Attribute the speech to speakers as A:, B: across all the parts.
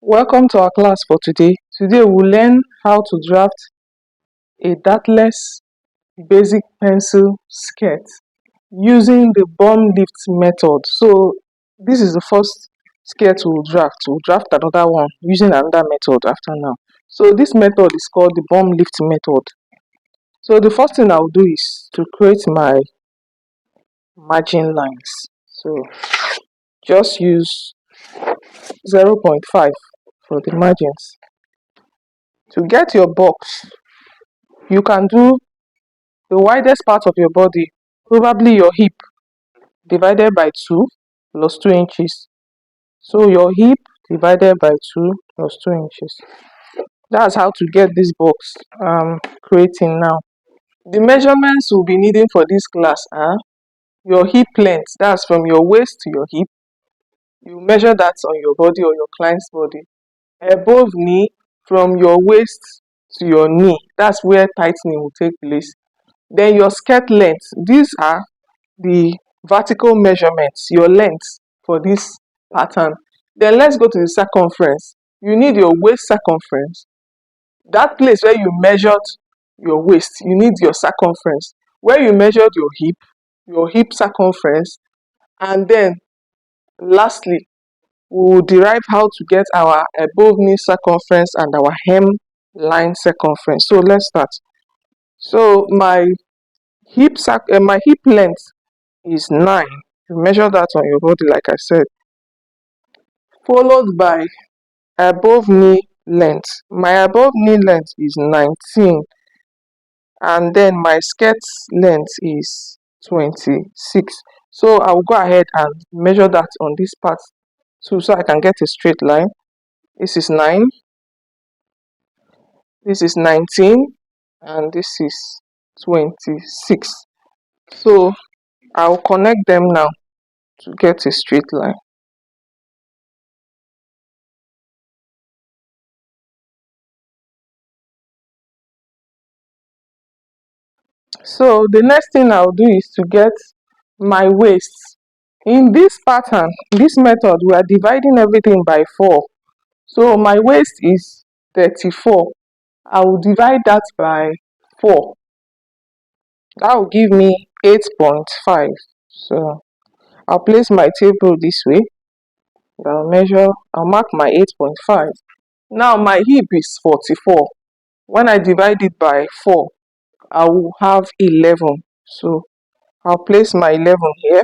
A: Welcome to our class for today. Today we'll learn how to draft a dartless basic pencil skirt using the bum lift method. So this is the first skirt we'll draft. We'll draft another one using another method after now. So this method is called the bum lift method. So the first thing I'll do is to create my margin lines. So just use 0.5 for the margins. To get your box, you can do the widest part of your body, probably your hip, divided by 2 plus 2 inches. So your hip divided by 2 plus 2 inches. That's how to get this box I'm creating now. The measurements we'll be needing for this class are your hip length, that's from your waist to your hip. You measure that on your body or your client's body. Above knee, from your waist to your knee, that's where tightening will take place. Then your skirt length, these are the vertical measurements, your length for this pattern. Then let's go to the circumference. You need your waist circumference. That place where you measured your waist, you need your circumference. Where you measured your hip circumference. And then lastly, we will derive how to get our above knee circumference and our hem line circumference. So let's start. So my hip length is 9. You measure that on your body, like I said. Followed by above knee length. My above knee length is 19. And then my skirt length is 26. So I'll go ahead and measure that on this part too, so I can get a straight line. This is 9. This is 19. And this is 26. So I'll connect them now to get a straight line. So the next thing I'll do is to get my waist. In this pattern, this method, we are dividing everything by 4. So my waist is 34. I will divide that by 4. That will give me 8.5. So I'll place my table this way. I'll mark my 8.5. Now my hip is 44. When I divide it by 4, I will have 11. So I'll place my 11 here.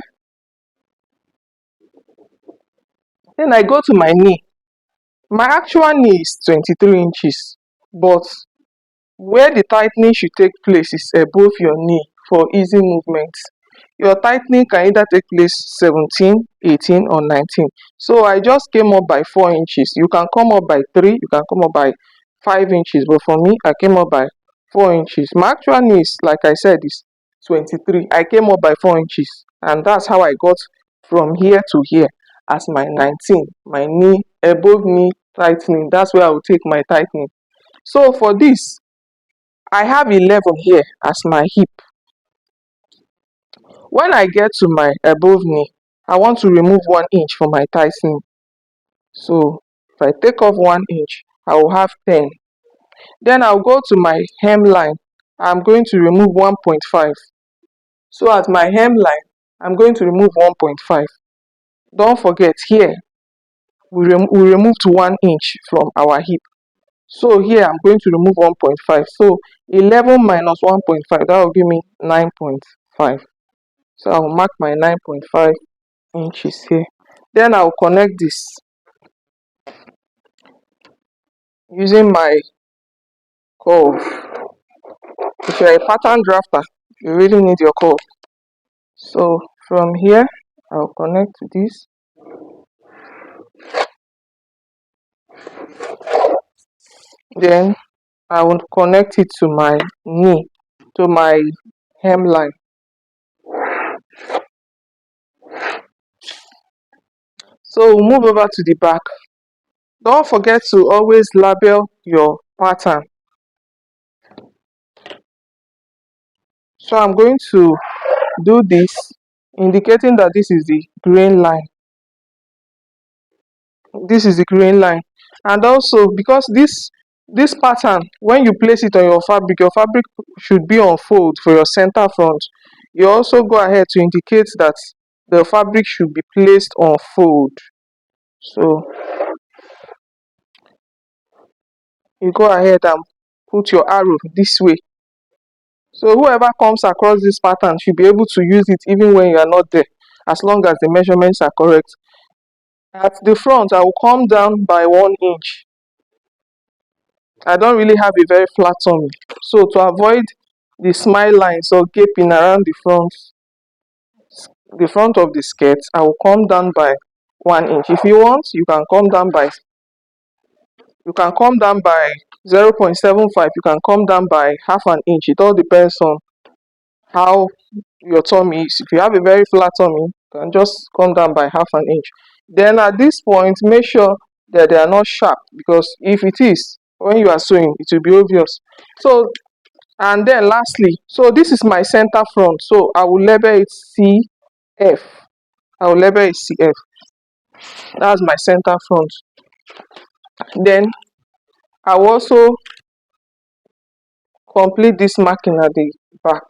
A: Then I go to my knee. My actual knee is 23 inches, but where the tightening should take place is above your knee for easy movement. Your tightening can either take place 17, 18 or 19. So I just came up by 4 inches. You can come up by 3, you can come up by 5 inches, but for me, I came up by 4 inches. My actual knee is, like I said, is 23. I came up by 4 inches, and that's how I got from here to here as my 19. My knee, above knee tightening, that's where I will take my tightening. So for this, I have 11 here as my hip. When I get to my above knee, I want to remove 1 inch for my tightening. So if I take off 1 inch, I will have 10. Then I'll go to my hem line. I'm going to remove 1.5. So at my hem line, I'm going to remove 1.5. Don't forget, here we remove to 1 inch from our hip. So here I'm going to remove 1.5. So 11 minus 1.5, that will give me 9.5. So I will mark my 9.5 inches here. Then I will connect this using my curve. If you're a pattern drafter, you really need your curve. So from here, I'll connect to this. Then I will connect it to my knee, to my hem line. So we'll move over to the back. Don't forget to always label your pattern. So I'm going to do this, indicating that this is the green line. This is the green line. And also because this pattern, when you place it on your fabric should be on fold for your center front. You also go ahead to indicate that the fabric should be placed on fold. So you go ahead and put your arrow this way. So whoever comes across this pattern should be able to use it even when you are not there, as long as the measurements are correct. At the front, I will come down by 1 inch. I don't really have a very flat tummy. So to avoid the smile lines or gaping around the front of the skirt, I will come down by 1 inch. If you want, you can come down by 0.75. You can come down by half an inch. It all depends on how your tummy is. If you have a very flat tummy, you can just come down by half an inch. Then at this point, make sure that they are not sharp, because if it is, when you are sewing, it will be obvious. So, and then lastly, so this is my center front. So I will label it CF. I will label it CF. That's my center front. Then I will also complete this marking at the back.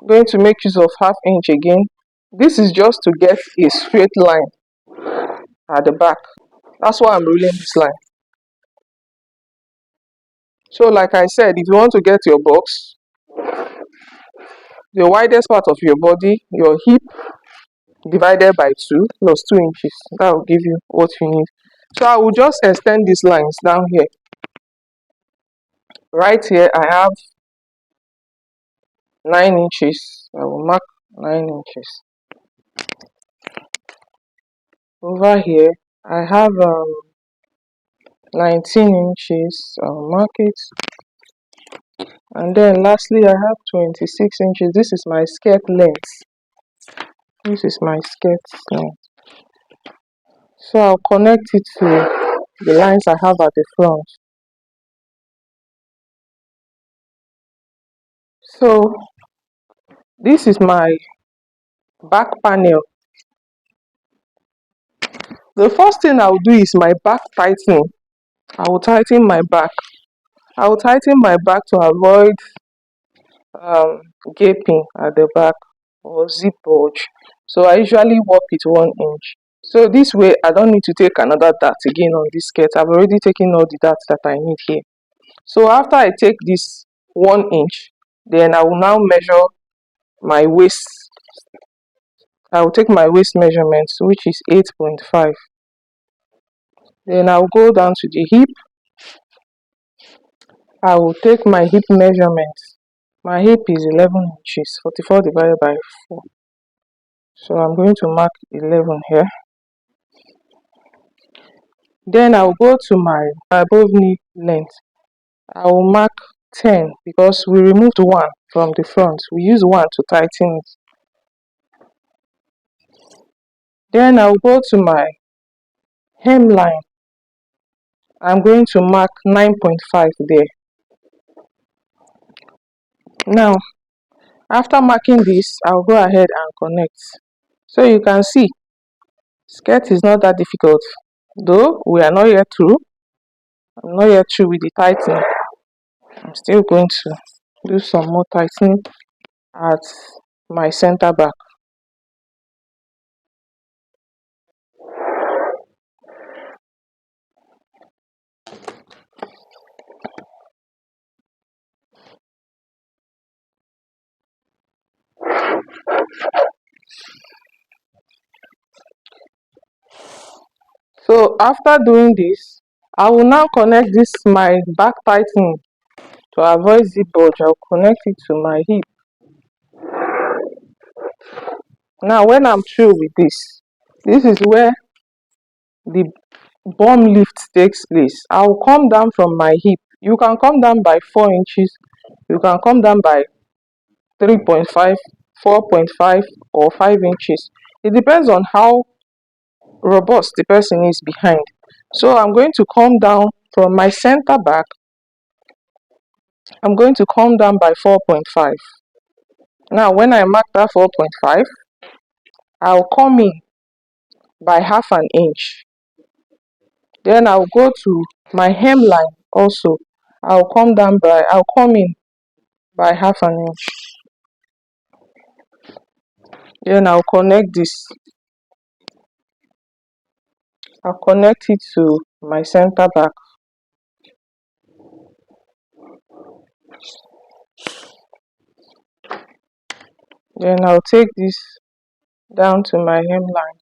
A: I'm going to make use of half inch again. This is just to get a straight line at the back. That's why I'm ruling this line. So like I said, if you want to get your box, the widest part of your body, your hip, divided by 2 plus 2 inches, that will give you what you need. So I will just extend these lines down here. Right here I have 9 inches. I will mark 9 inches. Over here I have 19 inches. I'll mark it. And then lastly I have 26 inches. This is my skirt length. This is my skirt length. So I'll connect it to the lines I have at the front. So this is my back panel. The first thing I'll do is my back tightening. I will tighten my back. I will tighten my back to avoid gaping at the back or zip bulge. So I usually warp it 1 inch. So this way I don't need to take another dart again on this skirt. I've already taken all the darts that I need here. So after I take this 1 inch, then I will now measure my waist. I will take my waist measurement, which is 8.5. Then I will go down to the hip. I will take my hip measurement. My hip is 11 inches, 44 divided by 4. So I'm going to mark 11 here. Then I will go to my above knee length. I will mark 10 because we removed 1 from the front. We use 1 to tighten it. Then I will go to my hemline. I'm going to mark 9.5 there. Now, after marking this, I'll go ahead and connect. So you can see, skirt is not that difficult. Though we are not yet through. I'm not yet through with the tightening. I'm still going to do some more tightening at my center back. So after doing this, I will now connect this my back tightening to avoid zip bulge. I'll connect it to my hip. Now when I'm through with this is where the bum lift takes place. I will come down from my hip. You can come down by 4 inches. You can come down by 3.5, 4.5 or 5 inches. It depends on how robust the person is behind. So I'm going to come down from my center back. I'm going to come down by 4.5. Now when I mark that 4.5, I'll come in by half an inch. Then I'll go to my hemline also. I'll come in by half an inch. Then I'll connect it to my center back. Then I'll take this down to my hemline.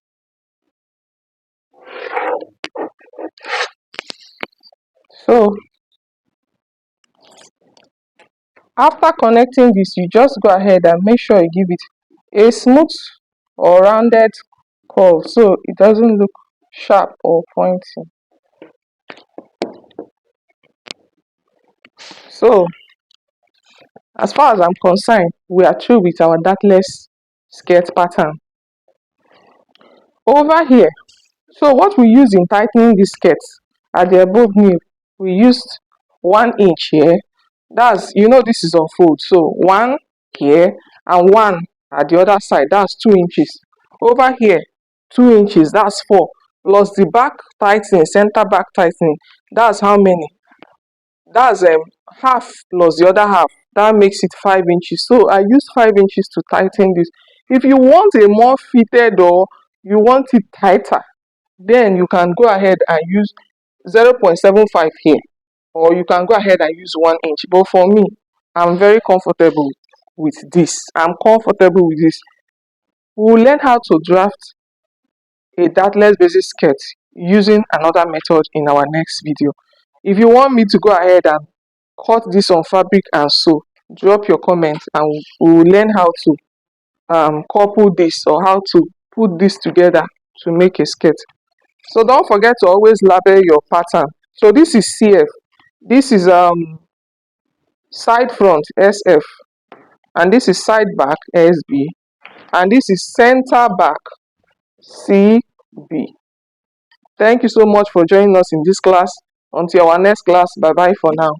A: So after connecting this, you just go ahead and make sure you give it a smooth or rounded curve so it doesn't look sharp or pointy. So as far as I'm concerned, we are through with our dartless skirt pattern. Over here, so what we use in tightening this skirt at the above knee, we used 1 inch here. That's, this is on fold, so one here and one at the other side, that's 2 inches. Over here, 2 inches, that's four. Plus the back tightening, center back tightening, that's how many? That's half plus the other half. That makes it 5 inches. So I used 5 inches to tighten this. If you want a more fitted or you want it tighter, then you can go ahead and use 0.75 here, or you can go ahead and use 1 inch. But for me, I'm very comfortable with this. I'm comfortable with this. We'll learn how to draft a dartless basic skirt using another method in our next video. If you want me to go ahead and cut this on fabric and sew, drop your comment and we'll learn how to couple this or how to put this together to make a skirt. So don't forget to always label your pattern. So this is CF, this is side front SF, and this is side back SB, and this is center back CB. Thank you so much for joining us in this class. Until our next class, bye bye for now.